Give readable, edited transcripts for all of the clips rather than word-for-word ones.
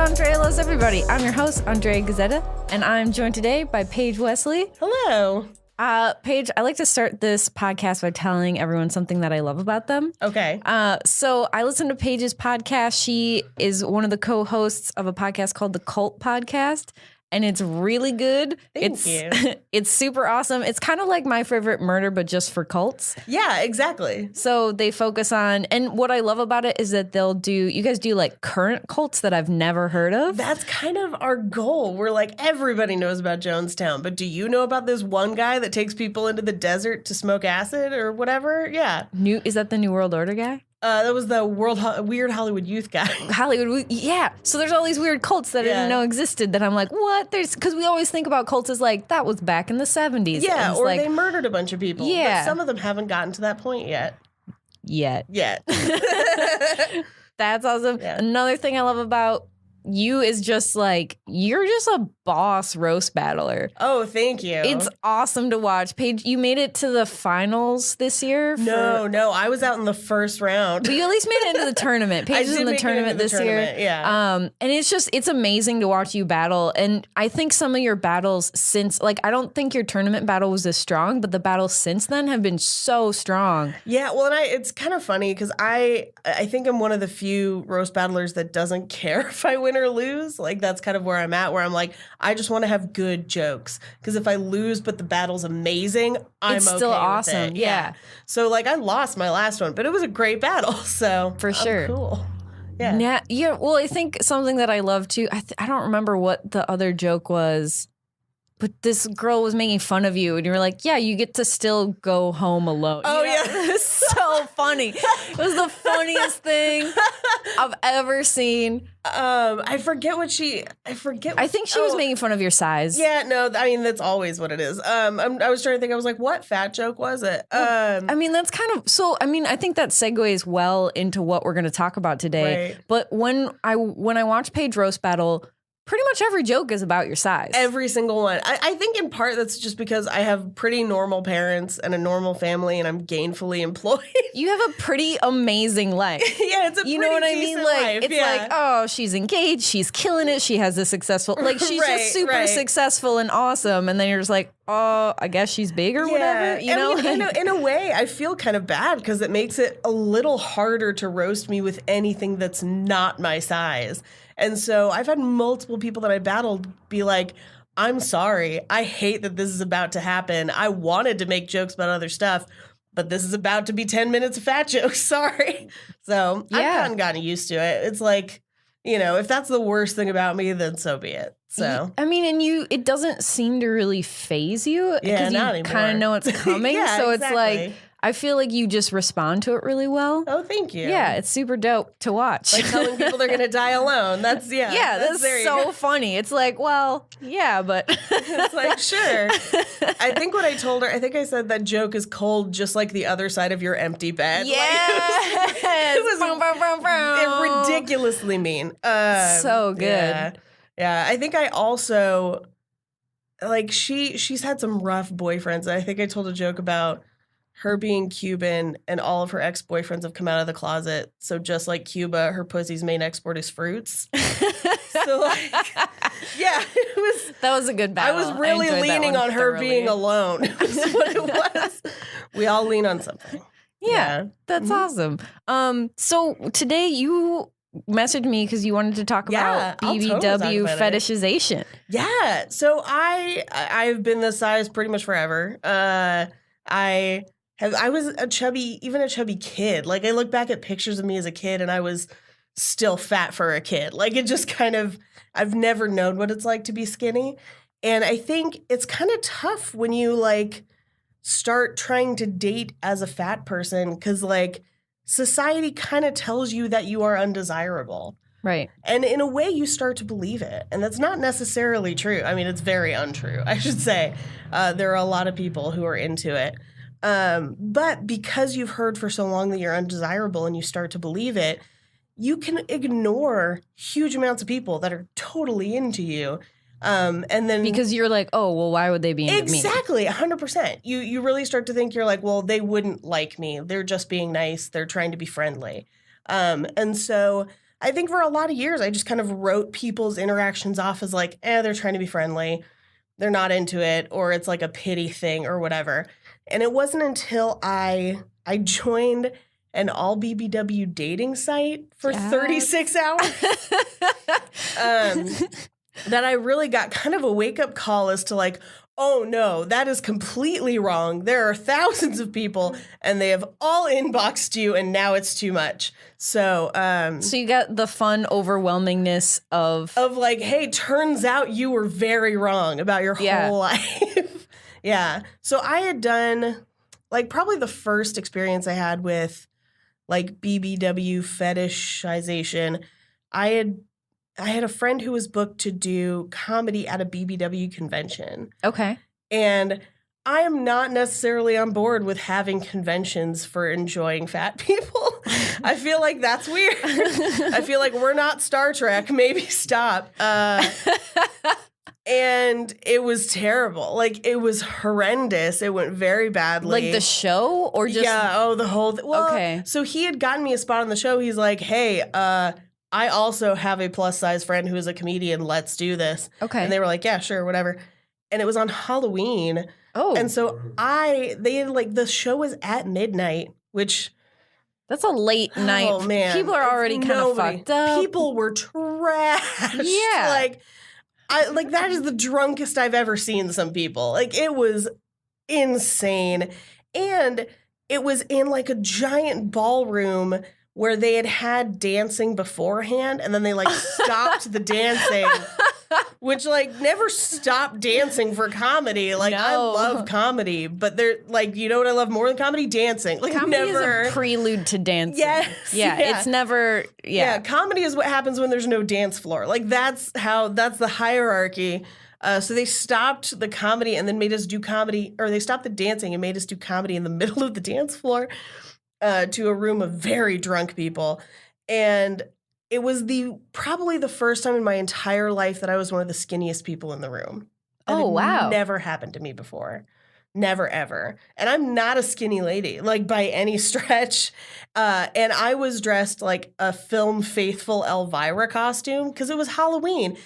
Andrea loves everybody. I'm your host, Andrea Gazzetta, and I'm joined today by Paige Wesley. Hello. Paige, I like to start this podcast by telling everyone something that I love about them. Okay. So I listen to Paige's podcast. She is one of the co-hosts of a podcast called The Cult Podcast, and it's really good. Thank you. It's super awesome. It's kind of like My Favorite Murder, but just for cults. Yeah, exactly. So they focus on, and what I love about it is that you guys do like current cults that I've never heard of. That's kind of our goal. We're like, everybody knows about Jonestown, but do you know about this one guy that takes people into the desert to smoke acid or whatever? Yeah. Is that the New World Order guy? That was the weird Hollywood youth guy. Yeah. So there's all these weird cults that I didn't know existed that I'm like, what? Because we always think about cults as like, that was back in the 70s. Yeah, or like, they murdered a bunch of people. Yeah. But some of them haven't gotten to that point yet. Yet. That's awesome. Yeah. Another thing I love about you is just like, you're just a boss roast battler. Oh, thank you. It's awesome to watch. Paige, you made it to the finals this year? No. I was out in the first round. But you at least made it into the tournament. Paige is in the tournament this year. Yeah. And it's amazing to watch you battle. And I think some of your battles since, like, I don't think your tournament battle was as strong, but the battles since then have been so strong. Yeah, well, and it's kind of funny because I think I'm one of the few roast battlers that doesn't care if I win or lose. Like, that's kind of where I'm at, where I'm like, I just want to have good jokes. Because if I lose but the battle's amazing, It's okay still with awesome. it. Yeah. So, like, I lost my last one, but it was a great battle. So, For sure. Cool. Yeah. Yeah. Well, I think something that I love too, I don't remember what the other joke was, but this girl was making fun of you and you were like, yeah, you get to still go home alone. Oh, yeah. It was so funny. It was the funniest thing I've ever seen. I forget. I think she was making fun of your size. Yeah, no, I mean, that's always what it is. I was trying to think, I was like, what fat joke was it? I mean, that's kind of, I think that segues well into what we're going to talk about today. Right. But when I watch Paige roast battle, pretty much every joke is about your size. Every single one. I think in part that's just because I have pretty normal parents and a normal family and I'm gainfully employed. You have a pretty amazing life. Yeah, it's a you pretty know what I mean? Like, life. it's like, oh, she's engaged, she's killing it, she has a successful, like, she's just super successful and awesome. And then you're just like, oh, I guess she's big or whatever. You know? I mean, in a way, I feel kind of bad because it makes it a little harder to roast me with anything that's not my size. And so I've had multiple people that I battled be like, I'm sorry. I hate that this is about to happen. I wanted to make jokes about other stuff, but this is about to be 10 minutes of fat jokes. Sorry. So I've kind of gotten used to it. It's like, if that's the worst thing about me, then so be it. So I mean, it doesn't seem to really faze you because you kind of know it's coming. So it's like, I feel like you just respond to it really well. Oh, thank you. Yeah, it's super dope to watch. Like telling people they're going to die alone. That's that's so funny. It's like, well, yeah, but. It's like, sure. I think what I told her, I think I said that joke is cold just like the other side of your empty bed. Yes. It was ridiculously mean. So good. Yeah. I think I also, like, she's had some rough boyfriends. I think I told a joke about her being Cuban and all of her ex-boyfriends have come out of the closet. So just like Cuba, her pussy's main export is fruits. So like, yeah, that was a good battle. I was really leaning on her being alone. Was what it was. We all lean on something. Yeah. That's awesome. So today you messaged me because you wanted to talk about BBW fetishization. Yeah. So I've been this size pretty much forever. I was a chubby kid. Like, I look back at pictures of me as a kid and I was still fat for a kid. Like, it just kind of, I've never known what it's like to be skinny. And I think it's kind of tough when you, like, start trying to date as a fat person because, like, society kind of tells you that you are undesirable. Right. And in a way, you start to believe it. And that's not necessarily true. I mean, it's very untrue, I should say. There are a lot of people who are into it. But because you've heard for so long that you're undesirable and you start to believe it, you can ignore huge amounts of people that are totally into you And then Because you're like, oh, well, why would they be into me? exactly 100%. You really start to think you're like, well, they wouldn't like me. They're just being nice. They're trying to be friendly. And so I think for a lot of years, I just kind of wrote people's interactions off as like, they're trying to be friendly. They're not into it, or it's like a pity thing or whatever. And it wasn't until I joined an all BBW dating site for 36 hours that I really got kind of a wake-up call as to like, oh no, that is completely wrong. There are thousands of people and they have all inboxed you and now it's too much. So So you got the fun overwhelmingness of like, hey, turns out you were very wrong about your whole life. Yeah. So I had done like probably the first experience I had with like BBW fetishization. I had a friend who was booked to do comedy at a BBW convention. Okay. And I am not necessarily on board with having conventions for enjoying fat people. I feel like that's weird. I feel like we're not Star Trek. Maybe stop. And it was terrible. Like, it was horrendous. It went very badly. Like the show or just... Yeah, the whole... Well, okay. So he had gotten me a spot on the show. He's like, hey, I also have a plus-size friend who is a comedian. Let's do this. Okay. And they were like, yeah, sure, whatever. And it was on Halloween. Oh. And so they had like, the show was at midnight, which... That's a late night. Oh, man. People are already kind of fucked up. People were trashed. Yeah. Like that is the drunkest I've ever seen some people. Like, it was insane. And it was in like a giant ballroom where they had dancing beforehand and then they like stopped the dancing, which like never stopped dancing for comedy. Like, I love comedy, but they're like, you know what I love more than comedy? Dancing. Like, comedy never is a prelude to dancing. Yes. Yeah. It's never. Yeah. Comedy is what happens when there's no dance floor. Like, that's the hierarchy. So they stopped the comedy and then made us do comedy, or they stopped the dancing and made us do comedy in the middle of the dance floor to a room of very drunk people. And it was probably the first time in my entire life that I was one of the skinniest people in the room. That had never happened to me before. Never, ever. And I'm not a skinny lady, like, by any stretch. And I was dressed like a film faithful Elvira costume because it was Halloween.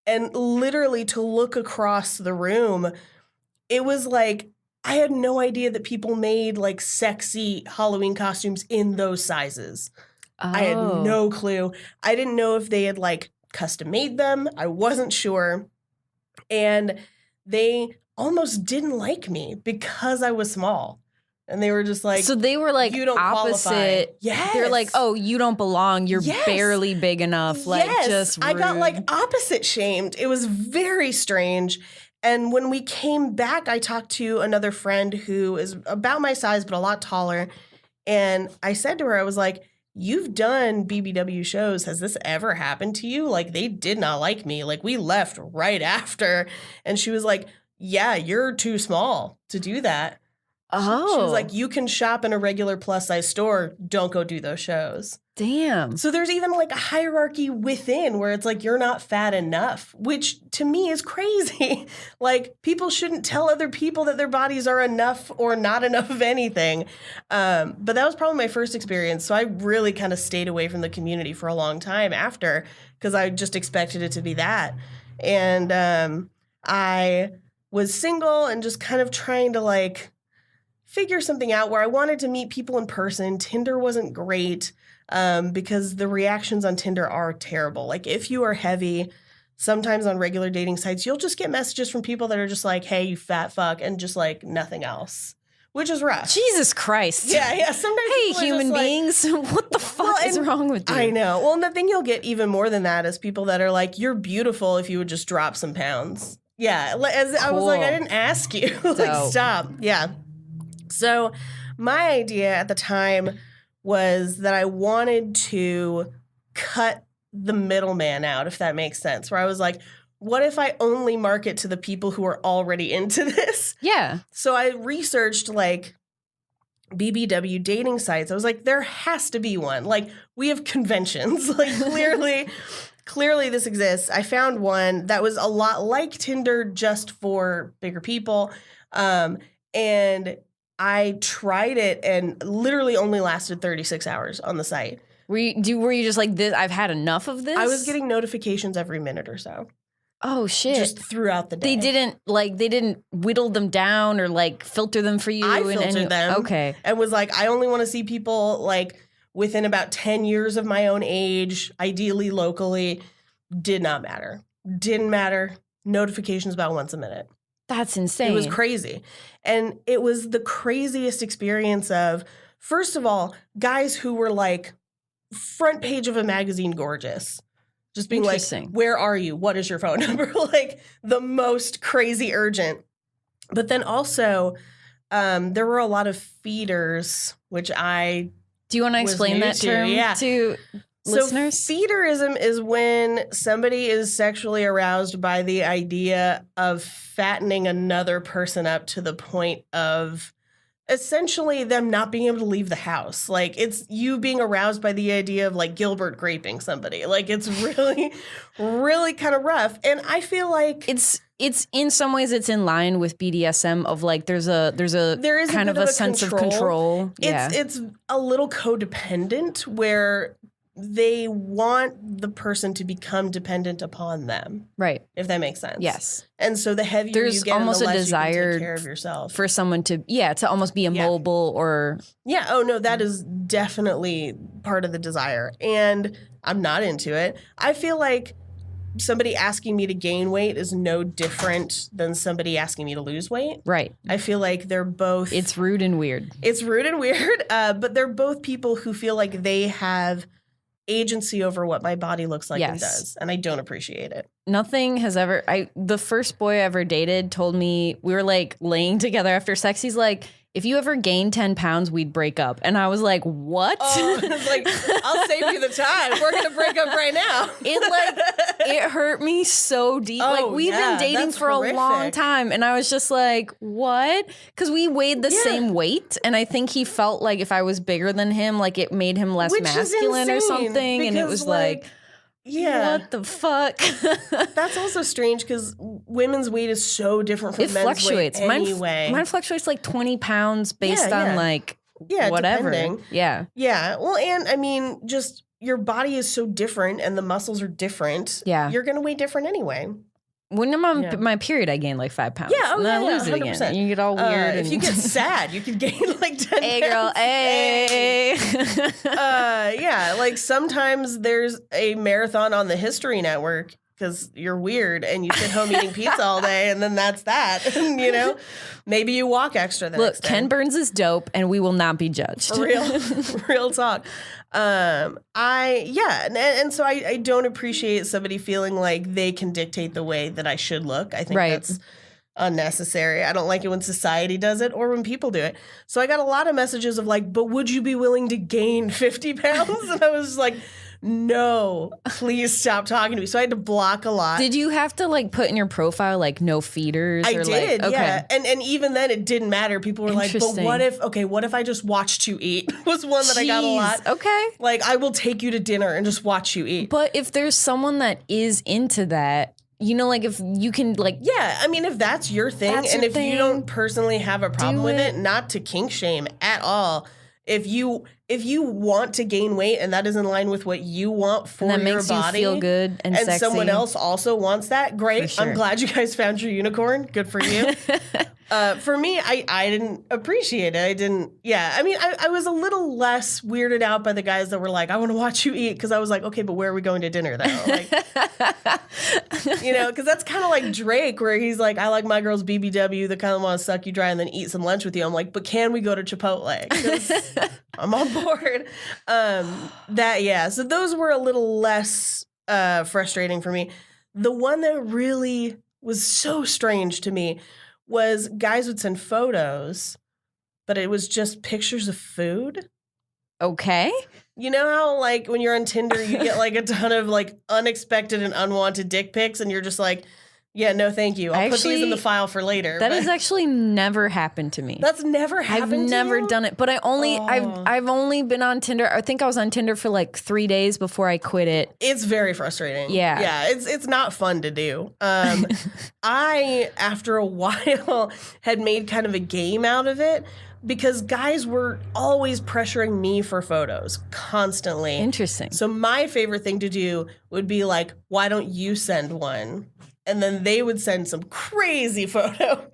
And literally, to look across the room, it was like, I had no idea that people made like sexy Halloween costumes in those sizes. Oh. I had no clue. I didn't know if they had like custom made them. I wasn't sure. And they almost didn't like me because I was small. And they were just like, so they were like, you don't opposite. Qualify. Yes. They're like, oh, you don't belong. You're barely big enough. Like, just rude. I got like opposite shamed. It was very strange. And when we came back, I talked to another friend who is about my size, but a lot taller. And I said to her, I was like, you've done BBW shows. Has this ever happened to you? Like, they did not like me. Like, we left right after. And she was like, yeah, you're too small to do that. Oh. She was like, you can shop in a regular plus size store. Don't go do those shows. Damn. So there's even like a hierarchy within where it's like, you're not fat enough, which to me is crazy. Like, people shouldn't tell other people that their bodies are enough or not enough of anything. But that was probably my first experience. So I really kind of stayed away from the community for a long time after, because I just expected it to be that. And I was single and just kind of trying to like figure something out where I wanted to meet people in person. Tinder wasn't great because the reactions on Tinder are terrible. Like, if you are heavy, sometimes on regular dating sites, you'll just get messages from people that are just like, hey, you fat fuck, and just like nothing else, which is rough. Jesus Christ. Yeah. Sometimes hey, human beings, what the fuck is wrong with you? I know. Well, and the thing you'll get even more than that is people that are like, you're beautiful if you would just drop some pounds. Yeah. I was like, I didn't ask you. Like, stop. Yeah. So my idea at the time was that I wanted to cut the middleman out, if that makes sense, where I was like, what if I only market to the people who are already into this? Yeah. So I researched like BBW dating sites. I was like, there has to be one. Like, we have conventions. Like, clearly this exists. I found one that was a lot like Tinder, just for bigger people. And I tried it and literally only lasted 36 hours on the site. Were you just like this? I've had enough of this. I was getting notifications every minute or so. Oh shit! Just throughout the day. They didn't whittle them down or like filter them for you. I filtered them. Okay. And was like, I only want to see people like within about 10 years of my own age, ideally locally. Did not matter. Didn't matter. Notifications about once a minute. That's insane. It was crazy. And it was the craziest experience of, first of all, guys who were like front page of a magazine gorgeous. Just being like, where are you? What is your phone number? Like the most crazy urgent. But then also, there were a lot of feeders, which I Do you want to explain that term to listeners? So feederism is when somebody is sexually aroused by the idea of fattening another person up to the point of essentially them not being able to leave the house. Like it's you being aroused by the idea of like Gilbert graping somebody. Like it's really, really kind of rough. And I feel like it's in some ways it's in line with BDSM of like there is kind of a sense of control. It's a little codependent where they want the person to become dependent upon them. Right. If that makes sense. Yes. And so the heavier there's you get, almost the less a desire you can take care of yourself. For someone to almost be immobile or oh no, that is definitely part of the desire. And I'm not into it. I feel like somebody asking me to gain weight is no different than somebody asking me to lose weight. Right. I feel like they're both It's rude and weird. But they're both people who feel like they have agency over what my body looks like and does, and I don't appreciate it. Nothing has ever the first boy I ever dated told me, we were like laying together after sex, he's like, if you ever gained 10 pounds, we'd break up. And I was like, what? Oh, it's like, I'll save you the time. We're going to break up right now. It hurt me so deep. Oh, like we've been dating for a long time. And I was just like, what? Because we weighed the same weight. And I think he felt like if I was bigger than him, like it made him less masculine or something. And it was like what the fuck? That's also strange because women's weight is so different from men's fluctuates. weight anyway. Mine fluctuates like 20 pounds based on like whatever. Depending. Yeah. Well, and I mean, just your body is so different and the muscles are different. Yeah. You're going to weigh different anyway. When I'm on my period, I gain like 5 pounds. Yeah, and I lose it again. And you get all weird. If you get sad, you can gain like 10 Hey, girl, hey. Like sometimes there's a marathon on the History Network because you're weird and you sit home eating pizza all day and then that's that. You know, maybe you walk extra the next day. Ken Burns is dope and we will not be judged. Real talk. And so I don't appreciate somebody feeling like they can dictate the way that I should look. I think that's unnecessary. I don't like it when society does it or when people do it. So I got a lot of messages of like, but would you be willing to gain 50 pounds? And I was like, no, please stop talking to me. So I had to block a lot. Did you have to like put in your profile like no feeders? I did, yeah. And even then it didn't matter. People were like, but what if I just watched you eat? Was one that I got a lot. Okay. Like I will take you to dinner and just watch you eat. But if there's someone that is into that, you know, like if you can like... Yeah, I mean, if that's your thing and if you don't personally have a problem with it, not to kink shame at all. If you want to gain weight and that is in line with what you want for your body, makes you feel good and sexy, someone else also wants that, great. Sure. I'm glad you guys found your unicorn. Good for you. For me, I didn't appreciate it. I didn't. Yeah, I mean, I was a little less weirded out by the guys that were like, I want to watch you eat, because I was like, okay, but where are we going to dinner though? Like, you know, because that's kind of like Drake, where he's like, I like my girls BBW, that kind of want to suck you dry and then eat some lunch with you. I'm like, but can we go to Chipotle? 'Cause I'm on board. So those were a little less frustrating for me. The one that really was so strange to me was guys would send photos, but it was just pictures of food. Okay. You know how like when you're on Tinder, you get like a ton of like unexpected and unwanted dick pics and you're just like, Yeah, no, thank you. I'll put these in the file for later. That has actually never happened to me. That's never happened to you? I've never done it, but I've only been on Tinder. I think I was on Tinder for like 3 days before I quit it. It's very frustrating. Yeah. Yeah, it's not fun to do. I, after a while, had made kind of a game out of it because guys were always pressuring me for photos constantly. Interesting. So my favorite thing to do would be like, why don't you send one? And then they would send some crazy photo.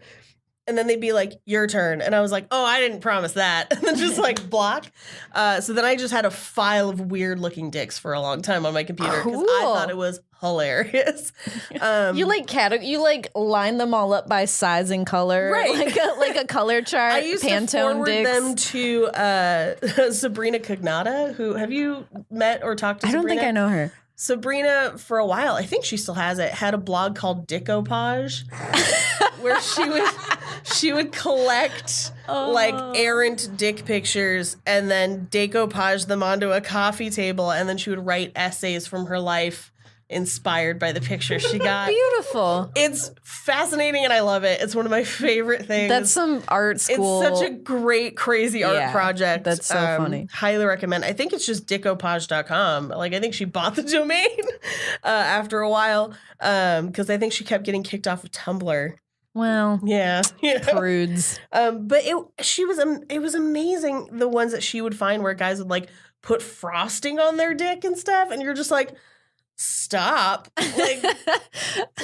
And then they'd be like, your turn. And I was like, oh, I didn't promise that. And then just like block. So then I just had a file of weird looking dicks for a long time on my computer because I thought it was hilarious. You like line them all up by size and color, right? like a color chart. I used Pantone to forward dicks. them to Sabrina Cognata, who have you met or talked to? I don't Sabrina? think I know her. Sabrina, for a while, I think she still has it, had a blog called Dickopage, where she would collect like errant dick pictures and then decoupage them onto a coffee table, and then she would write essays from her life inspired by the pictures she got. Beautiful. It's fascinating and I love it. It's one of my favorite things. That's some art school. It's such a great, crazy art project. That's so funny. Highly recommend. I think it's just dickopage.com. Like, I think she bought the domain after a while because I think she kept getting kicked off of Tumblr. Well, yeah, prudes. But it was amazing the ones that she would find where guys would like put frosting on their dick and stuff, and you're just like, stop.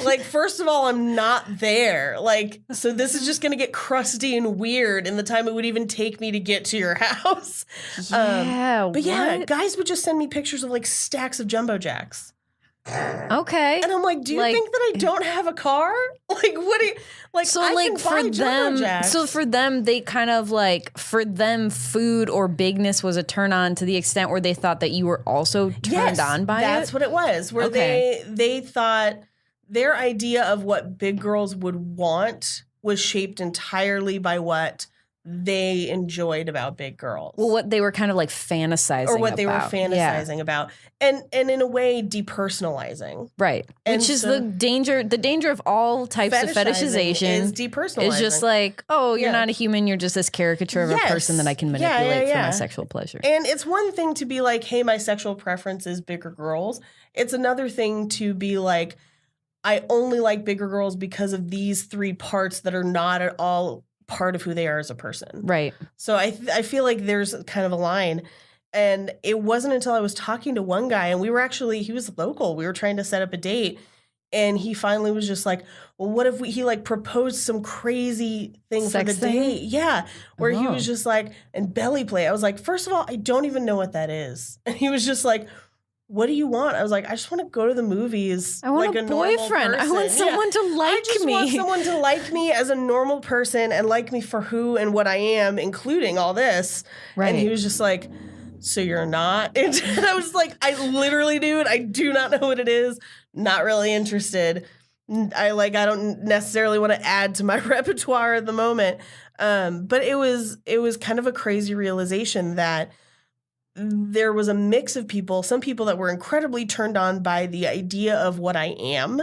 Like first of all, I'm not there. Like, so this is just gonna get crusty and weird in the time it would even take me to get to your house. But yeah, guys would just send me pictures of like stacks of Jumbo Jacks. Okay. And I'm like, do you think that I don't have a car? Like, what do you like? So I like can buy Jumbo Jacks. so for them, they kind of like, for them, food or bigness was a turn on to the extent where they thought that you were also turned on by it. That's what it was. Where they thought their idea of what big girls would want was shaped entirely by what they enjoyed about big girls. Well, what they were kind of like fantasizing or what about. they were fantasizing about. And in a way, depersonalizing. Right. And which is the danger of all types of fetishization is depersonalizing. It's just like, oh, you're not a human, you're just this caricature of a person that I can manipulate for my sexual pleasure. And it's one thing to be like, hey, my sexual preference is bigger girls. It's another thing to be like, I only like bigger girls because of these 3 parts that are not at all part of who they are as a person. Right. So I feel like there's kind of a line. And it wasn't until I was talking to one guy, and he was local. We were trying to set up a date. And he finally was just like, well, what if he like proposed some crazy thing for the date? Yeah. Where he was just like, and belly play. I was like, first of all, I don't even know what that is. And he was just like, what do you want? I was like, I just want to go to the movies. I want like a boyfriend. I want someone to like me. I just want someone to like me as a normal person and like me for who and what I am, including all this. Right. And he was just like, so you're not? And I was like, I literally, dude, I do not know what it is. Not really interested. I don't necessarily want to add to my repertoire at the moment. But it was kind of a crazy realization that there was a mix of people, some people that were incredibly turned on by the idea of what I am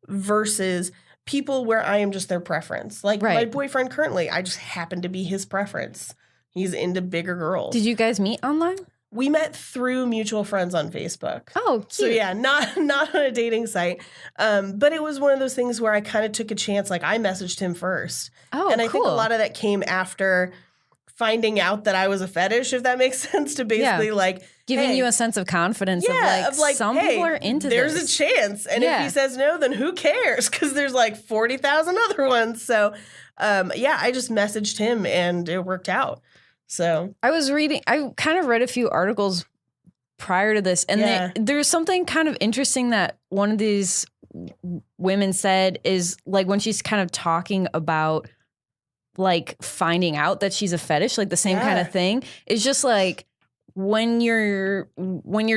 versus people where I am just their preference. Like my boyfriend currently, I just happen to be his preference. He's into bigger girls. Did you guys meet online? We met through mutual friends on Facebook. Oh, cute. So yeah, not on a dating site. But it was one of those things where I kind of took a chance. Like I messaged him first. Oh, and I think a lot of that came after finding out that I was a fetish, if that makes sense, to basically like giving you a sense of confidence of like some people are into there's this. There's a chance. And if he says no, then who cares? Because there's like 40,000 other ones. So I just messaged him and it worked out. So I kind of read a few articles prior to this, and there's something kind of interesting that one of these women said is like when she's kind of talking about like finding out that she's a fetish, like the same kind of thing. It's just like when you're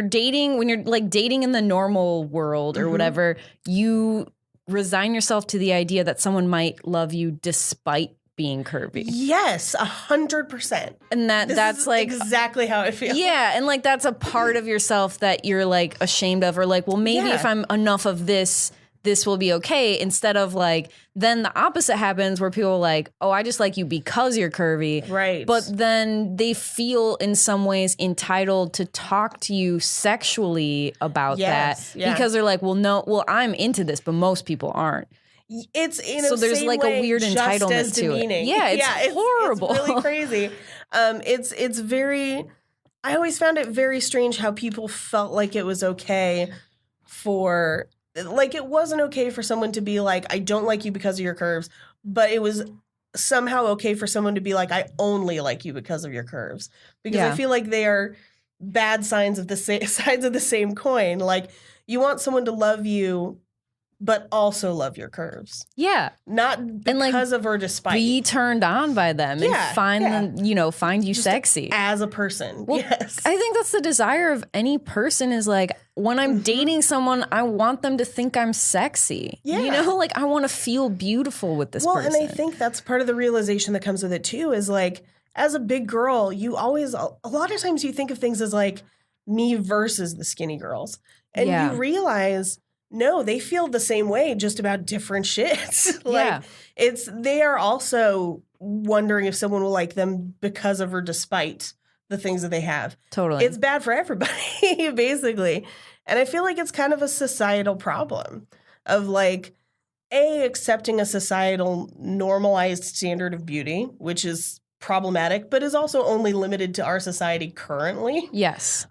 dating, when you're like dating in the normal world or whatever, you resign yourself to the idea that someone might love you despite being curvy. Yes, 100%. And that's like exactly how I feel. Yeah, and like that's a part of yourself that you're like ashamed of, or like, well, maybe if I'm enough of this, this will be okay, instead of like, then the opposite happens where people are like, oh, I just like you because you're curvy. Right. But then they feel in some ways entitled to talk to you sexually about that because they're like, well, I'm into this, but most people aren't. It's in so a there's same like way a weird entitlement as to demeaning. it. Yeah, it's horrible. It's really crazy. It's very. I always found it very strange how people felt like it was okay for, like, it wasn't okay for someone to be like, I don't like you because of your curves, but it was somehow okay for someone to be like, I only like you because of your curves. Because I feel like they are bad signs of the sides of the same coin. Like, you want someone to love you, but also love your curves. Yeah. Not because of or despite. Be turned on by them and find them, find you just sexy. As a person. Well, yes. I think that's the desire of any person is like, when I'm dating someone, I want them to think I'm sexy. Yeah. Like I want to feel beautiful with this person. Well, and I think that's part of the realization that comes with it too, is like, as a big girl, you always, a lot of times you think of things as like me versus the skinny girls. And you realize, no, they feel the same way, just about different shit. Like, they are also wondering if someone will like them because of or despite the things that they have. Totally. It's bad for everybody, basically. And I feel like it's kind of a societal problem of like, accepting a societal normalized standard of beauty, which is problematic, but is also only limited to our society currently. Yes.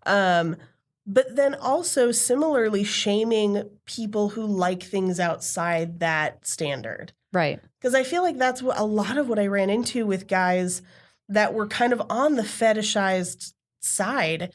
But then also similarly shaming people who like things outside that standard. Right. Because I feel like that's a lot of what I ran into with guys that were kind of on the fetishized side,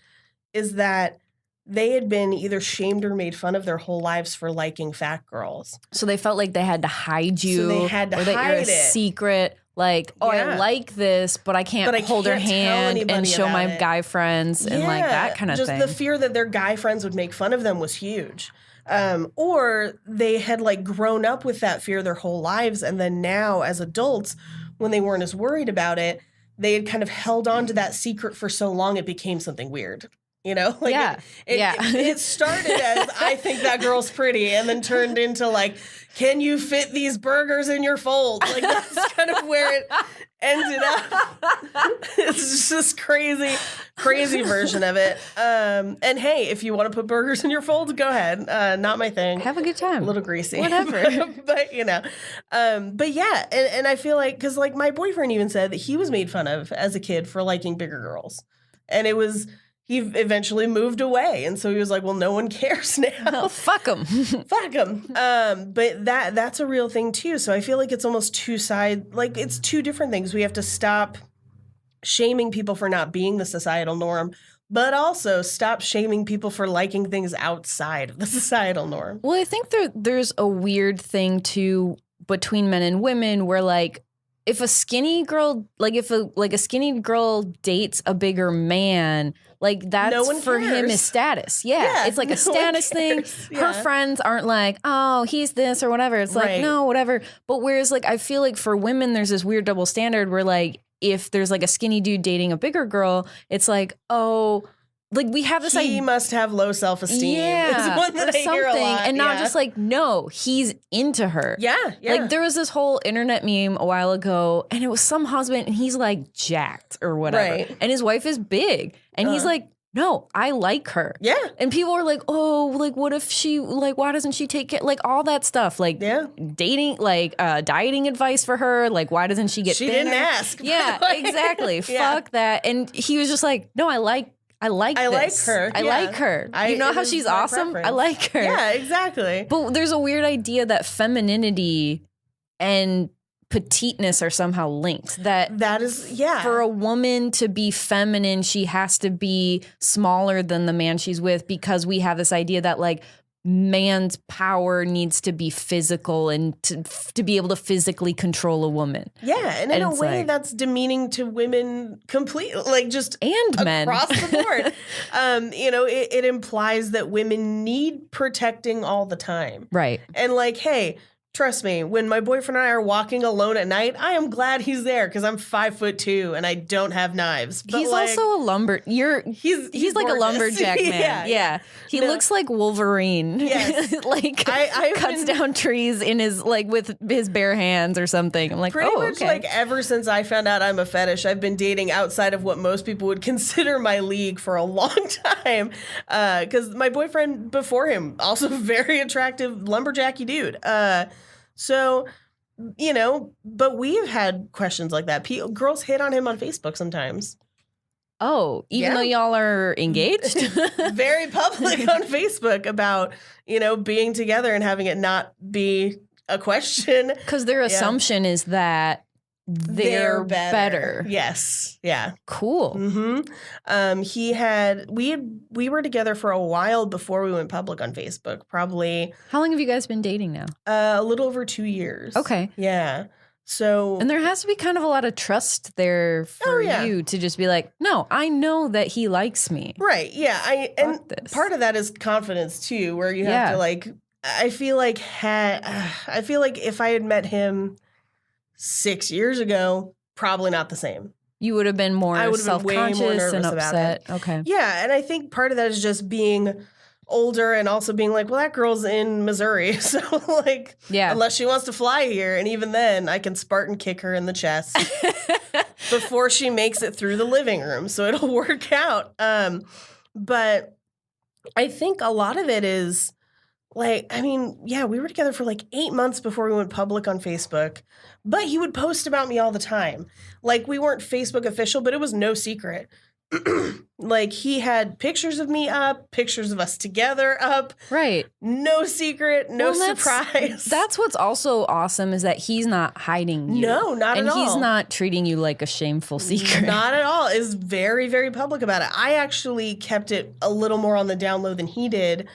is that they had been either shamed or made fun of their whole lives for liking fat girls. So they felt like they had to hide you. So they had to or that hide you're a it. Secret. Like, I like this, but I can't hold her hand and show my guy friends and like that kind of thing. Just the fear that their guy friends would make fun of them was huge. Or they had like grown up with that fear their whole lives. And then now as adults, when they weren't as worried about it, they had kind of held on to that secret for so long it became something weird. Like it started as, I think that girl's pretty, and then turned into like, can you fit these burgers in your fold? Like that's kind of where it ended up. It's just this crazy version of it. And hey, if you want to put burgers in your folds, go ahead. Not my thing. Have a good time. A little greasy. Whatever. but yeah. And I feel like, because like my boyfriend even said that he was made fun of as a kid for liking bigger girls. And it was... He eventually moved away, and so he was like, well, no one cares now. Oh, fuck them. Fuck them. But that's a real thing, too. So I feel like it's almost it's two different things. We have to stop shaming people for not being the societal norm, but also stop shaming people for liking things outside of the societal norm. Well, I think there's a weird thing, too, between men and women where, like, if a skinny girl, like if a skinny girl dates a bigger man, like that's for him is status. Yeah, it's like a status thing. Her friends aren't like, oh, he's this or whatever. It's like, no, whatever. But whereas like I feel like for women, there's this weird double standard where like if there's like a skinny dude dating a bigger girl, it's like, oh, like we have this idea. He must have low self-esteem. Yeah, one that or something, and not just like, no, he's into her. Yeah. Like there was this whole internet meme a while ago, and it was some husband, and he's like jacked or whatever, and his wife is big, and he's like, no, I like her. Yeah. And people are like, oh, like what if she, like why doesn't she take care, like all that stuff, like dating, like dieting advice for her, like why doesn't she get She thinner? didn't ask. Yeah, exactly. Fuck that. And he was just like, no, I like her. I like her. You know how she's awesome? Preference. I like her. Yeah, exactly. But there's a weird idea that femininity and petiteness are somehow linked. That is, for a woman to be feminine, she has to be smaller than the man she's with, because we have this idea that like man's power needs to be physical and to be able to physically control a woman. Yeah, and in a way like, that's demeaning to women completely, like just and men across the board. It implies that women need protecting all the time. Right. And like, hey, Trust me, when my boyfriend and I are walking alone at night, I am glad he's there because I'm 5'2" and I don't have knives. But he's also a he's like a lumberjack man. Yeah. He looks like Wolverine. Yes. Like I cuts down trees in his with his bare hands or something. I'm like, pretty much like ever since I found out I'm a fetish, I've been dating outside of what most people would consider my league for a long time. Because my boyfriend before him, also very attractive lumberjacky dude. So, but we've had questions like that. Girls hit on him on Facebook sometimes. Oh, even though y'all are engaged? Very public on Facebook about, being together and having it not be a question. Because their assumption is that they're better. Yes. Yeah. Cool. Mm-hmm. We were together for a while before we went public on Facebook. Probably. How long have you guys been dating now? A little over 2 years. Okay. Yeah. So. And there has to be kind of a lot of trust there for you to just be like, no, I know that he likes me. Right. Yeah. Part of that is confidence too, where you have to I feel like if I had met him 6 years ago, probably not the same. You would have been more self-conscious and upset. Okay. Yeah, and I think part of that is just being older and also being like, well, that girl's in Missouri, so unless she wants to fly here, and even then, I can Spartan kick her in the chest before she makes it through the living room, so it'll work out. But I think a lot of it is we were together for 8 months before we went public on Facebook, but he would post about me all the time. We weren't Facebook official, but it was no secret. He had pictures of me up, pictures of us together up. Right. No secret, no surprise. That's what's also awesome is that he's not hiding you. No, not at all. And he's not treating you like a shameful secret. Not at all. Is very, very public about it. I actually kept it a little more on the down low than he did.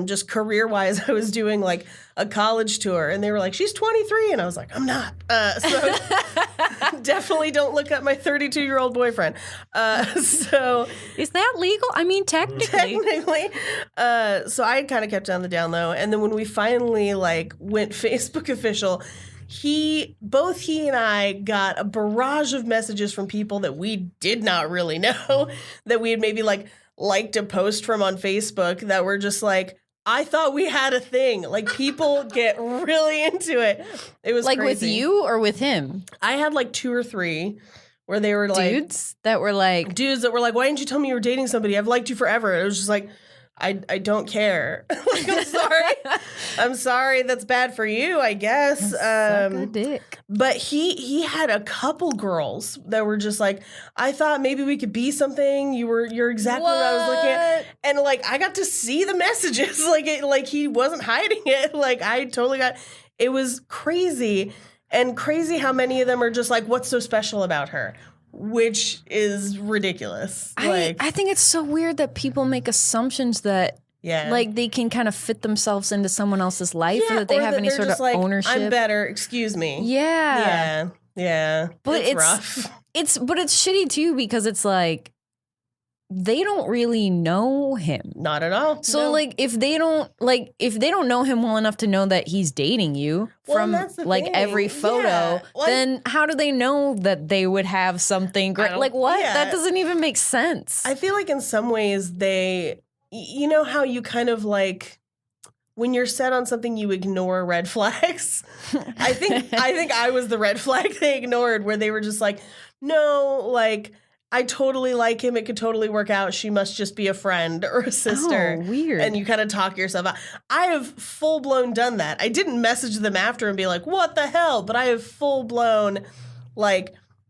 Just career-wise, I was doing a college tour, and they were like, she's 23, and I was like, I'm not. So definitely don't look up my 32-year-old boyfriend. So is that legal? I mean, technically. So I kind of kept it on the down low, and then when we finally went Facebook official, both he and I got a barrage of messages from people that we did not really know that we had maybe liked a post from on Facebook that were just I thought we had a thing. People get really into it. It was crazy. With you or with him? I had 2 or 3 where they were dudes that were why didn't you tell me you were dating somebody? I've liked you forever. It was just I don't care. I'm sorry. I'm sorry. That's bad for you, I guess. Suck a dick. But he had a couple girls that were just I thought maybe we could be something. You're exactly what I was looking at. And I got to see the messages. He wasn't hiding it. I totally got it. Was crazy. And crazy how many of them are just what's so special about her? Which is ridiculous. I think it's so weird that people make assumptions that they can kind of fit themselves into someone else's life or that they have any sort of ownership. I'm better, excuse me. Yeah. Yeah. But it's rough. It's shitty too because it's they don't really know him. Not at all. So no. if they don't know him well enough to know that he's dating you from every photo, then how do they know that they would have something great? What? Yeah. That doesn't even make sense. I feel in some ways you know how you kind of when you're set on something, you ignore red flags. I think I was the red flag they ignored where they were just no, I totally like him. It could totally work out. She must just be a friend or a sister. Oh, weird. And you kind of talk yourself out. I have full-blown done that. I didn't message them after and be what the hell? But I have full-blown,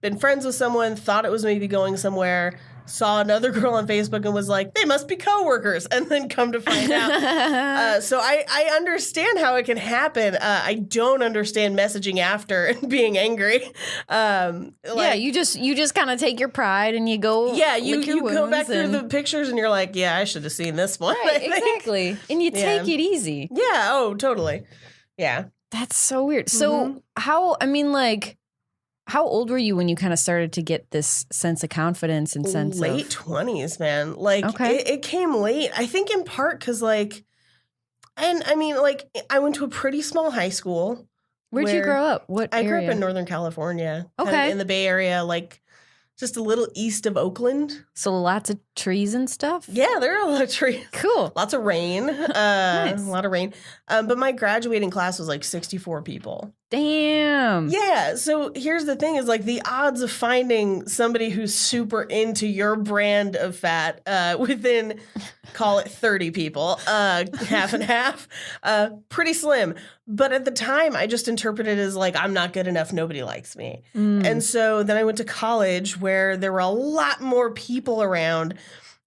been friends with someone, thought it was maybe going somewhere, saw another girl on Facebook and was they must be coworkers, and then come to find out. So I understand how it can happen. I don't understand messaging after and being angry. You just kind of take your pride and you go. Yeah, you go back through the pictures and you're yeah, I should have seen this one. Right, exactly. And you take it easy. Yeah. Oh, totally. Yeah. That's so weird. So how old were you when you kind of started to get this sense of confidence and sense late 20s, man. It came late. I think in part because And I mean, like, I went to a pretty small high school. Where'd you grow up? What area? I grew up in Northern California. Okay. Kind of in the Bay Area, like just a little east of Oakland. So lots of trees and stuff? Yeah, there are a lot of trees. Cool. Lots of rain. Nice. A lot of rain. But my graduating class was like 64 people. Damn. Yeah. So here's the thing is like the odds of finding somebody who's super into your brand of fat within, call it 30 people, half and half, pretty slim. But at the time, I just interpreted it as like, I'm not good enough. Nobody likes me. And so then I went to college where there were a lot more people around.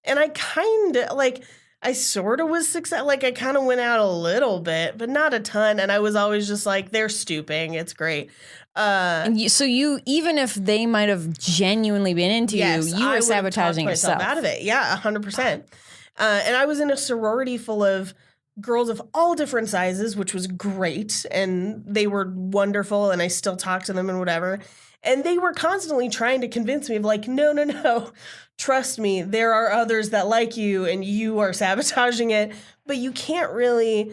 And I kind of like, I sort of was successful. Like I kind of went out a little bit, but not a ton. And I was always just like, they're stooping. It's great. So you, even if they might have genuinely been into you were sabotaging yourself. Out of it. Yeah, 100%. And I was in a sorority full of girls of all different sizes, which was great. And they were wonderful. And I still talk to them and whatever. And they were constantly trying to convince me of like, no. Trust me, there are others that like you and you are sabotaging it. But you can't really,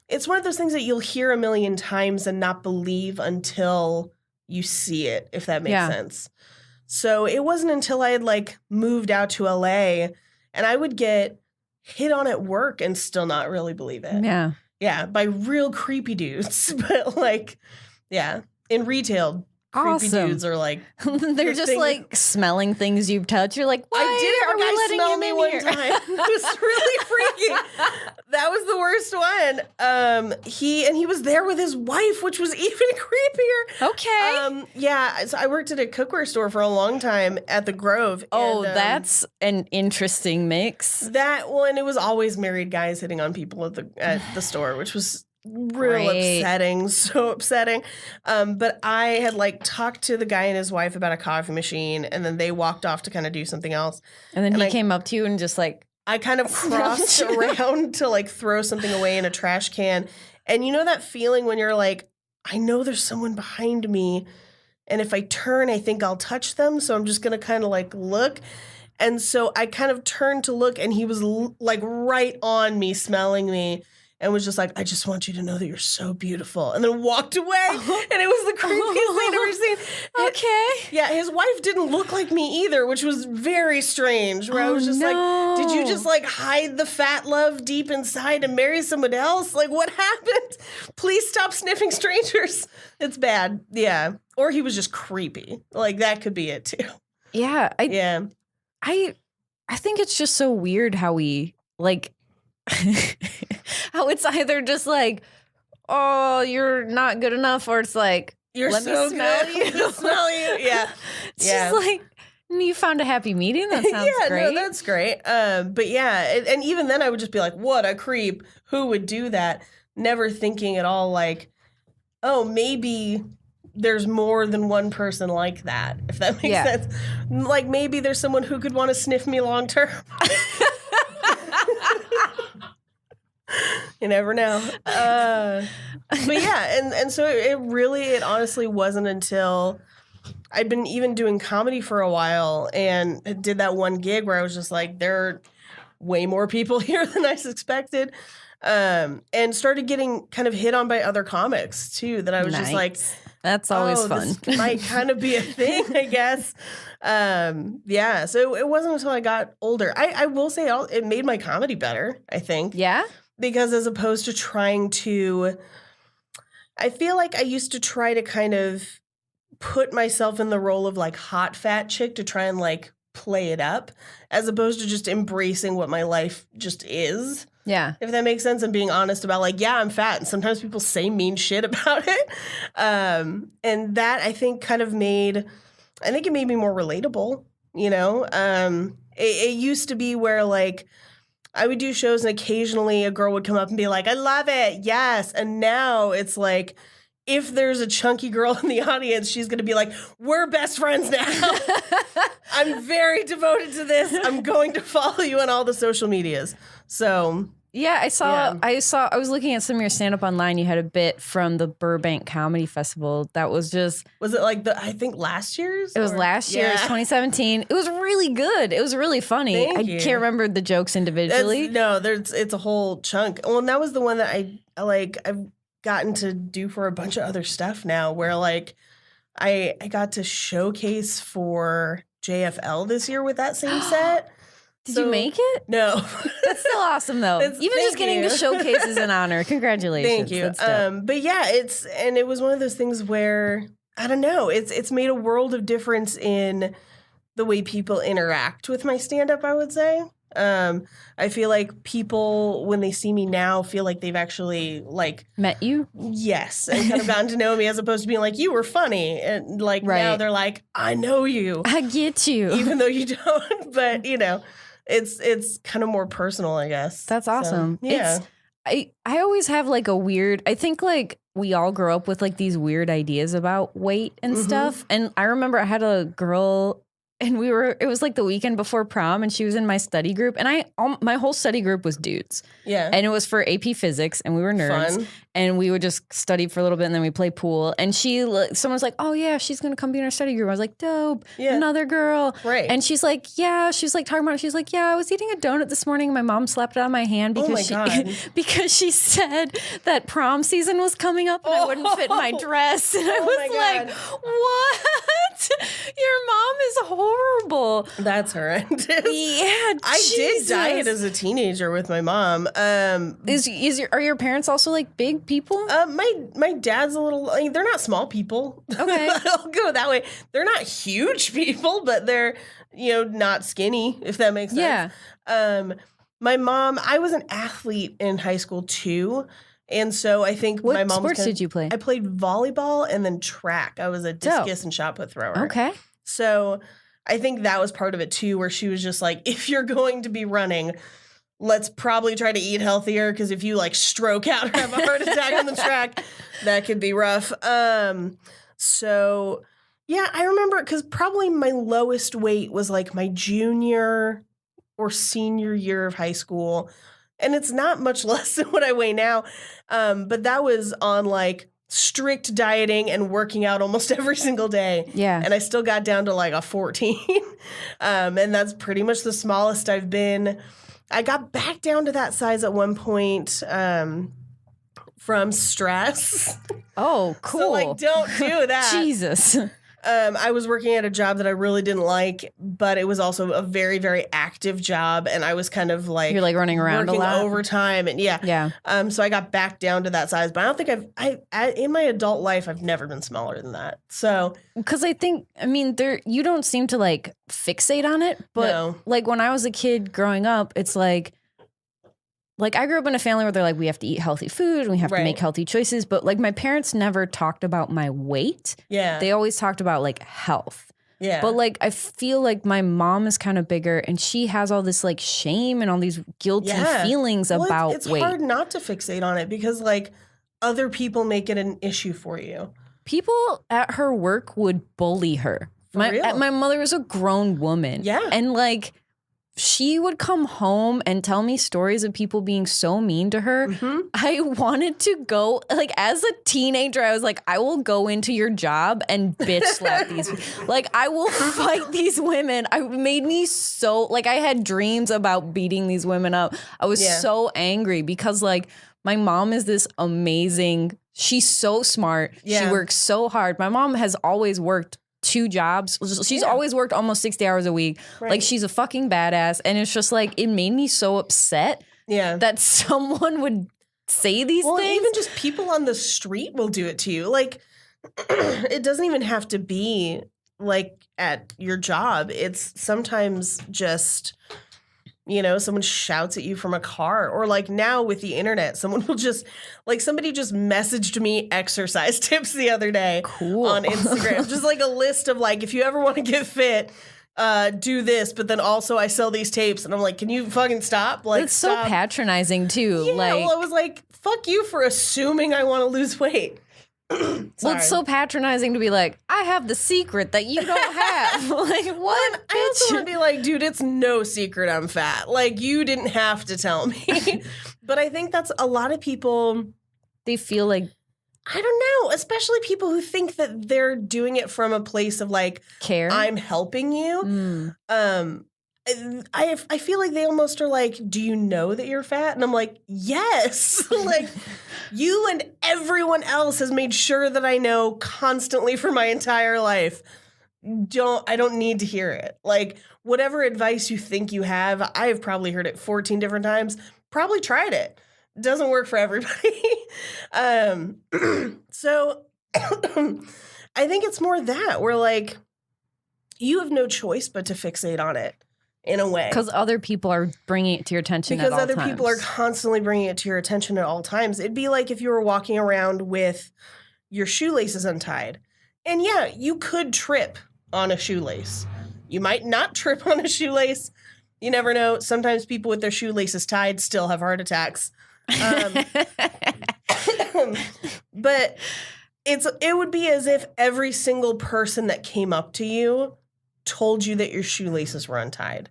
it's one of those things that you'll hear a million times and not believe until you see it, if that makes sense. So it wasn't until I had like moved out to LA and I would get hit on at work and still not really believe it. Yeah. Yeah, by real creepy dudes. But like, yeah, in retail, creepy dudes are like they're just like smelling things you've touched. You're like, why I did are we letting smell him me in one here? time. It was really freaky. That was the worst one. He was there with his wife, which was even creepier. Okay. Yeah. So I worked at a cookware store for a long time at the Grove. Oh, and, that's an interesting mix. And it was always married guys hitting on people at the store, which was real upsetting, so upsetting. But I had like talked to the guy and his wife about a coffee machine, and then they walked off to kind of do something else. And then he came up to you and just like, I kind of crossed around to like throw something away in a trash can. And you know that feeling when you're like, I know there's someone behind me, and if I turn, I think I'll touch them. So I'm just going to kind of like look. And so I kind of turned to look, and he was like right on me, smelling me. And was just like, I just want you to know that you're so beautiful. And then walked away. And it was the creepiest thing I've ever seen. Okay. Yeah, his wife didn't look like me either, which was very strange. Where I was just like, did you just like hide the fat love deep inside and marry someone else? Like, what happened? Please stop sniffing strangers. It's bad. Yeah. Or he was just creepy. Like, that could be it too. Yeah. I think it's just so weird how we like... how it's either just like, oh, you're not good enough, or it's like, let me smell you. Smell you. Yeah. It's just like, you found a happy medium. That sounds great. No, that's great. But yeah, and even then I would just be like, what a creep. Who would do that? Never thinking at all like, oh, maybe there's more than one person like that, if that makes sense. Like maybe there's someone who could want to sniff me long term. You never know. But yeah, and so it honestly wasn't until I'd been even doing comedy for a while and did that one gig where I was just like, there are way more people here than I expected. And started getting kind of hit on by other comics too, that I was just like, that's always fun. This might kind of be a thing, I guess. Yeah, so it wasn't until I got older. I will say it made my comedy better, I think. Yeah? Because as opposed to trying to, I feel like I used to try to kind of put myself in the role of like hot fat chick to try and like play it up, as opposed to just embracing what my life just is. Yeah. If that makes sense, and being honest about like, yeah, I'm fat. And sometimes people say mean shit about it. And that I think kind of made it made me more relatable, you know? It used to be where like, I would do shows and occasionally a girl would come up and be like, I love it. Yes. And now it's like, if there's a chunky girl in the audience, she's going to be like, we're best friends now. I'm very devoted to this. I'm going to follow you on all the social medias. So Yeah, I was looking at some of your stand-up online. You had a bit from the Burbank Comedy Festival that was just... Was it like I think last year's? It was last year's, 2017. It was really good. It was really funny. I can't remember the jokes individually. It's a whole chunk. Well, and that was the one that I've gotten to do for a bunch of other stuff now, where like I got to showcase for JFL this year with that same set. Did you make it? No. That's still awesome, though. Even just getting to showcase is an honor. Congratulations. Thank you. But yeah, it was one of those things where, I don't know, it's made a world of difference in the way people interact with my stand-up, I would say. I feel like people, when they see me now, feel like they've actually, like... Met you? Yes. And kind of gotten to know me, as opposed to being like, you were funny. And like, now they're like, I know you. I get you. Even though you don't. But, you know... It's kind of more personal, I guess. That's awesome. So, yeah. I always have like a weird, I think like we all grow up with like these weird ideas about weight and stuff. And I remember I had a girl and it was like the weekend before prom and she was in my study group and my whole study group was dudes. Yeah. And it was for AP Physics and we were nerds. Fun. And we would just study for a little bit and then we play pool. And someone's like, oh yeah, she's going to come be in our study group. I was like, dope. Yeah. Another girl. Right. And she's like, yeah, she's like talking about it. She's like, yeah, I was eating a donut this morning and my mom slapped it on my hand because she said that prom season was coming up and I wouldn't fit my dress. And I was like, what? Your mom is horrible. That's horrendous. Yeah, I did diet as a teenager with my mom. Are your parents also like big people? My dad's a little. I mean, they're not small people. Okay, I'll go that way. They're not huge people, but they're not skinny. If that makes sense. Yeah. My mom. I was an athlete in high school too. And so I think my mom. What sports did you play? I played volleyball and then track. I was a discus and shot put thrower. Okay. So I think that was part of it too, where she was just like, if you're going to be running, let's probably try to eat healthier, because if you like stroke out or have a heart attack on the track, that could be rough. So yeah, I remember, because probably my lowest weight was like my junior or senior year of high school. And it's not much less than what I weigh now. But that was on like strict dieting and working out almost every single day. Yeah. And I still got down to like a 14. And that's pretty much the smallest I've been. I got back down to that size at one point from stress. Oh, cool. So like, don't do that. Jesus. I was working at a job that I really didn't like, but it was also a very, very active job, and I was kind of like you're like running around working a lot overtime, and yeah. So I got back down to that size, but I don't think I in my adult life I've never been smaller than that. So because you don't seem to like fixate on it, but like when I was a kid growing up, it's like I grew up in a family where they're like, we have to eat healthy food and we have to make healthy choices. But like my parents never talked about my weight. Yeah. They always talked about like health. Yeah. But like, I feel like my mom is kind of bigger and she has all this like shame and all these guilty feelings about it's weight. It's hard not to fixate on it because like other people make it an issue for you. People at her work would bully her. My mother was a grown woman. Yeah. And like, she would come home and tell me stories of people being so mean to her. Mm-hmm. I wanted to go, like, as a teenager, I was like, I will go into your job and bitch slap these. Like, I will fight these women. It made me so, like, I had dreams about beating these women up. I was so angry because, like, my mom is this amazing, she's so smart. Yeah. She works so hard. My mom has always worked 2 jobs. She's always worked almost 60 hours a week. Right. Like, she's a fucking badass. And it's just like, it made me so upset that someone would say these things. Even just people on the street will do it to you. Like, it doesn't even have to be like at your job. It's sometimes just, someone shouts at you from a car, or like now with the internet, someone will just like, somebody just messaged me exercise tips the other day on Instagram. Just like a list of like, if you ever want to get fit, do this, but then also I sell these tapes, and I'm like, can you fucking stop? Like, it's so patronizing too. Yeah, like, well, I was like, fuck you for assuming I want to lose weight. Well, it's so patronizing to be like, I have the secret that you don't have. Like, what? I also want to be like, dude, it's no secret I'm fat. Like, you didn't have to tell me. But I think that's a lot of people. They feel like, I don't know, especially people who think that they're doing it from a place of like care. I'm helping you. I feel like they almost are like, do you know that you're fat? And I'm like, yes. Like, you and everyone else has made sure that I know constantly for my entire life. I don't need to hear it. Like, whatever advice you think you have, I have probably heard it 14 different times. Probably tried it. Doesn't work for everybody. So I think it's more that where like you have no choice but to fixate on it in a way. Because other people are bringing it to your attention at all times. Because other people are constantly bringing it to your attention at all times. It'd be like if you were walking around with your shoelaces untied. And yeah, you could trip on a shoelace. You might not trip on a shoelace. You never know. Sometimes people with their shoelaces tied still have heart attacks. But it would be as if every single person that came up to you told you that your shoelaces were untied.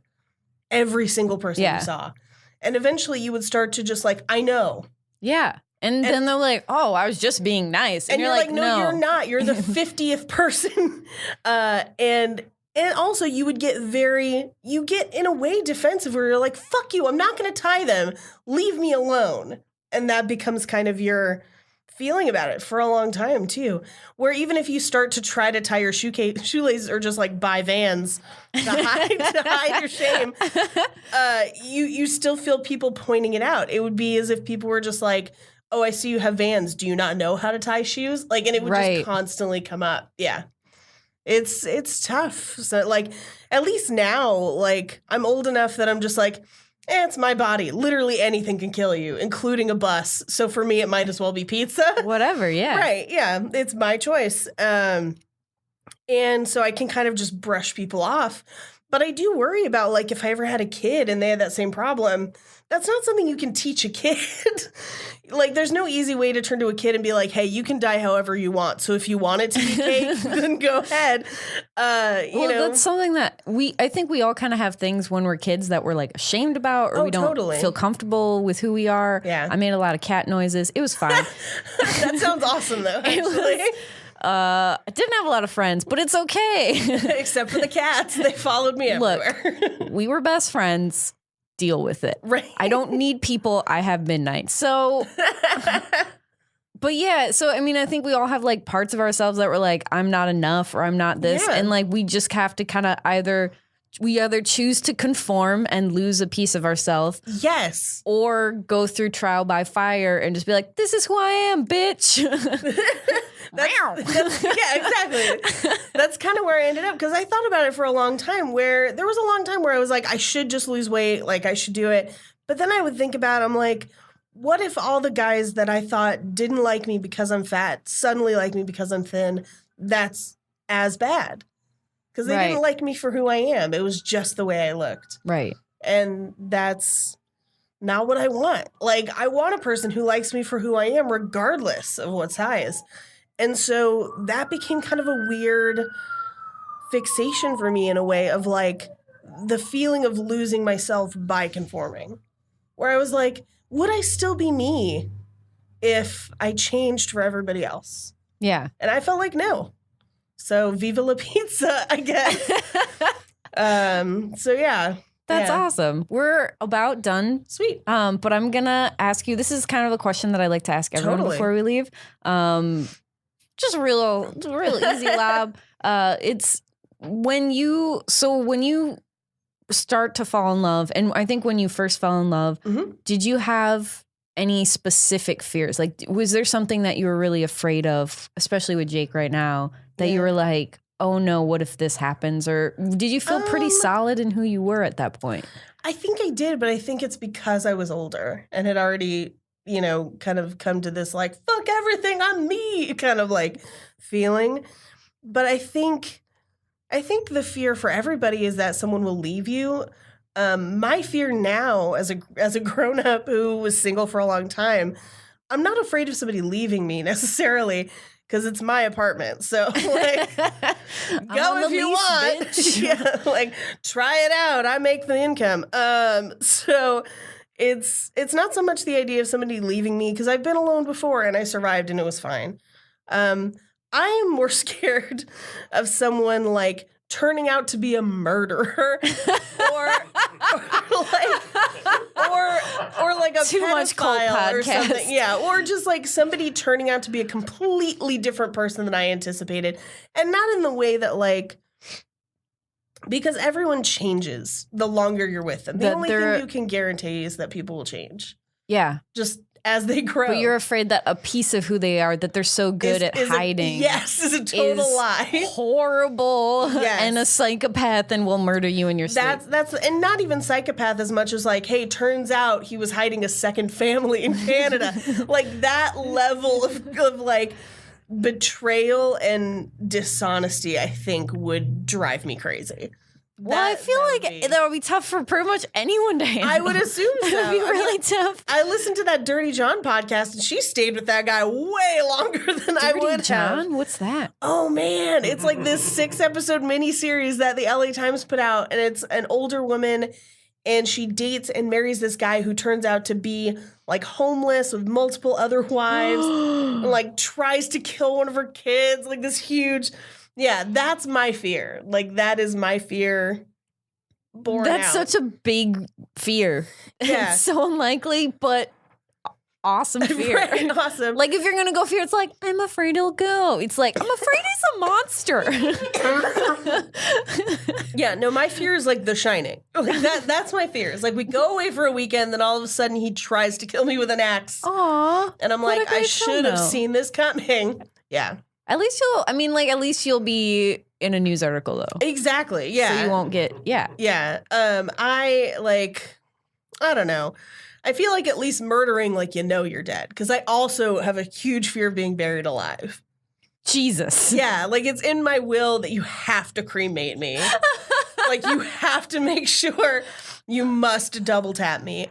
Every single person you saw. And eventually you would start to just like, I know. Yeah. And then they're like, oh, I was just being nice. And you're like, no, you're not. You're the 50th person. And also you would get in a way defensive where you're like, fuck you, I'm not going to tie them. Leave me alone. And that becomes kind of your feeling about it for a long time too. Where even if you start to try to tie your shoelaces or just like buy Vans to hide your shame, you still feel people pointing it out. It would be as if people were just like, oh, I see you have Vans. Do you not know how to tie shoes? Like, and it would just constantly come up. Yeah. It's tough. So like, at least now, like I'm old enough that I'm just like, it's my body. Literally anything can kill you, including a bus. So for me, it might as well be pizza. Whatever. Yeah. Right. Yeah. It's my choice. And so I can kind of just brush people off. But I do worry about like if I ever had a kid and they had that same problem, that's not something you can teach a kid. Like there's no easy way to turn to a kid and be like, hey, you can die however you want. So if you want it to be cake, then go ahead. You know, that's something that I think we all kind of have things when we're kids that we're like ashamed about or we don't feel comfortable with who we are. Yeah. I made a lot of cat noises. It was fine. That sounds awesome though, actually. I didn't have a lot of friends, but it's okay. Except for the cats. They followed me everywhere. Look, we were best friends. Deal with it. Right. I don't need people. I have midnight. So, but yeah. So, I mean, I think we all have like parts of ourselves that were like, I'm not enough or I'm not this. Yeah. And like, we just have to kind of either choose to conform and lose a piece of ourselves. Yes. Or go through trial by fire and just be like, this is who I am, bitch. Yeah, exactly. That's kind of where I ended up because I thought about it for a long time where there was a long time where I was like, I should just lose weight. Like I should do it. But then I would think about it, I'm like, what if all the guys that I thought didn't like me because I'm fat suddenly like me because I'm thin? That's as bad. Because they didn't like me for who I am. It was just the way I looked. Right. And that's not what I want. Like, I want a person who likes me for who I am, regardless of what size. And so that became kind of a weird fixation for me in a way of like the feeling of losing myself by conforming. Where I was like, would I still be me if I changed for everybody else? Yeah. And I felt like no. So viva la pizza, I guess. So yeah. That's awesome. We're about done. Sweet. But I'm gonna ask you, this is kind of a question that I like to ask everyone before we leave. Just real easy lob. It's when you start to fall in love, and I think when you first fell in love, did you have any specific fears? Like, was there something that you were really afraid of, especially with Jake right now, that you were like, oh no, what if this happens? Or did you feel pretty solid in who you were at that point? I think I did, but I think it's because I was older and had already, you know, kind of come to this like, fuck everything, I'm me kind of like feeling. But I think the fear for everybody is that someone will leave you. My fear now as a grown-up who was single for a long time, I'm not afraid of somebody leaving me necessarily because it's my apartment. So like go if you want. Yeah, like try it out. I make the income. So it's not so much the idea of somebody leaving me, because I've been alone before and I survived and it was fine. I am more scared of someone like turning out to be a murderer or like a Too much cult pedophile or podcast. something. Yeah, or just like somebody turning out to be a completely different person than I anticipated. And not in the way that like, because everyone changes the longer you're with them. The only thing you can guarantee is that people will change. Yeah. Just as they grow. But you're afraid that a piece of who they are, that they're so good at hiding. Is a total lie. Horrible. Yes. And a psychopath and will murder you in your sleep. That's and not even psychopath as much as like, hey, turns out he was hiding a second family in Canada. Like that level of like betrayal and dishonesty, I think, would drive me crazy. Well, I feel like that would be tough for pretty much anyone to handle. I would assume so. It would be really tough. I listened to that Dirty John podcast, and she stayed with that guy way longer than I would have. Dirty John? What's that? Oh, man. It's like this 6-episode miniseries that the LA Times put out, and it's an older woman, and she dates and marries this guy who turns out to be like homeless with multiple other wives, and like tries to kill one of her kids. Like this huge... Yeah, that's my fear. Like, that is my fear born That's out. such a big fear. Yeah. It's so unlikely, but awesome fear. Right, awesome. Like, if you're going to go fear, it's like, I'm afraid he'll go. It's like, I'm afraid he's a monster. Yeah, no, my fear is like The Shining. Like that's my fear. It's like we go away for a weekend, then all of a sudden he tries to kill me with an axe. Aww. And I'm like, I should have seen this coming. Yeah. At least you'll be in a news article though. Exactly. Yeah. So you won't get, yeah. Yeah. I don't know. I feel like at least murdering, like, you're dead. Because I also have a huge fear of being buried alive. Jesus. Yeah. Like, it's in my will that you have to cremate me. Like, you have to make sure you must double tap me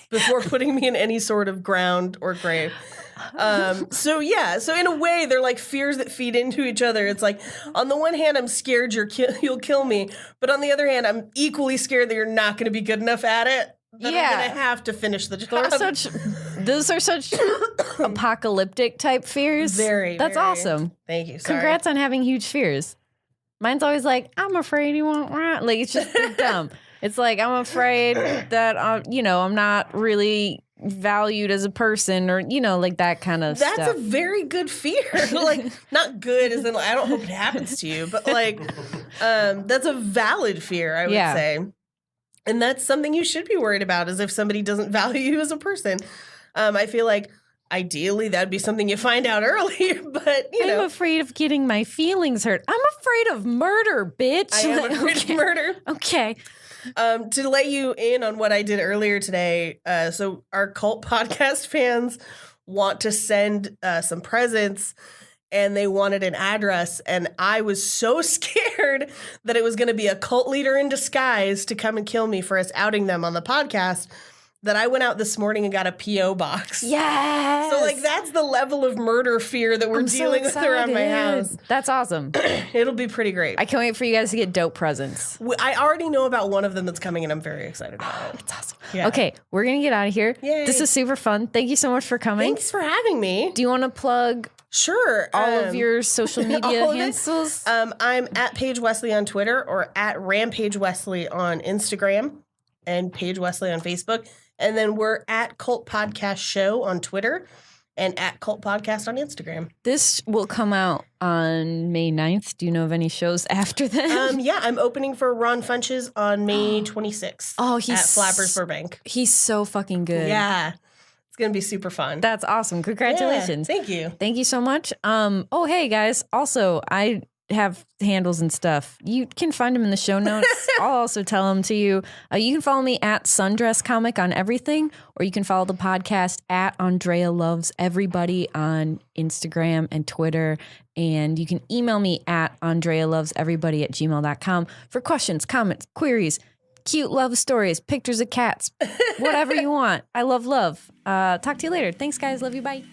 before putting me in any sort of ground or grave. So in a way, they're like fears that feed into each other. It's like, on the one hand, I'm scared you'll kill me, but on the other hand, I'm equally scared that you're not going to be good enough at it. That I'm going to have to finish the job. Those are such apocalyptic type fears. That's awesome. Thank you. Sorry. Congrats on having huge fears. Mine's always like, I'm afraid he won't run. Like, it's just dumb. It's like, I'm afraid that, I'm not really valued as a person, or like that kind of stuff. That's a very good fear. Like, not good as in like, I don't hope it happens to you, but like that's a valid fear, I would say. And that's something you should be worried about, is if somebody doesn't value you as a person. I feel like ideally that'd be something you find out early, but I'm afraid of getting my feelings hurt. I'm afraid of murder, bitch. I am afraid of murder. Okay. To let you in on what I did earlier today, so our cult podcast fans want to send some presents, and they wanted an address, and I was so scared that it was going to be a cult leader in disguise to come and kill me for us outing them on the podcast, that I went out this morning and got a P.O. box. Yes! So, like, that's the level of murder fear that we're dealing with around my house. That's awesome. It'll be pretty great. I can't wait for you guys to get dope presents. I already know about one of them that's coming, and I'm very excited about it. It's awesome. Yeah. Okay, we're going to get out of here. Yay. This is super fun. Thank you so much for coming. Thanks for having me. Do you want to plug Sure. all of your social media handles? I'm at Paige Wesley on Twitter, or at Rampage Wesley on Instagram, and Paige Wesley on Facebook. And then we're at Cult Podcast Show on Twitter, and at Cult Podcast on Instagram. This will come out on May 9th. Do you know of any shows after that? Yeah, I'm opening for Ron Funches on May 26th. Oh, he's at Flappers Burbank. He's so fucking good. Yeah. It's going to be super fun. That's awesome. Congratulations. Yeah, thank you. Thank you so much. Oh, hey guys. Also, I have handles and stuff. You can find them in the show notes. I'll also tell them to you. You can follow me at Sundress Comic on everything, or you can follow the podcast at Andrea Loves Everybody on Instagram and Twitter. And you can email me at AndreaLovesEverybody@gmail.com for questions, comments, queries, cute love stories, pictures of cats, whatever you want. I love love. Talk to you later. Thanks, guys. Love you. Bye.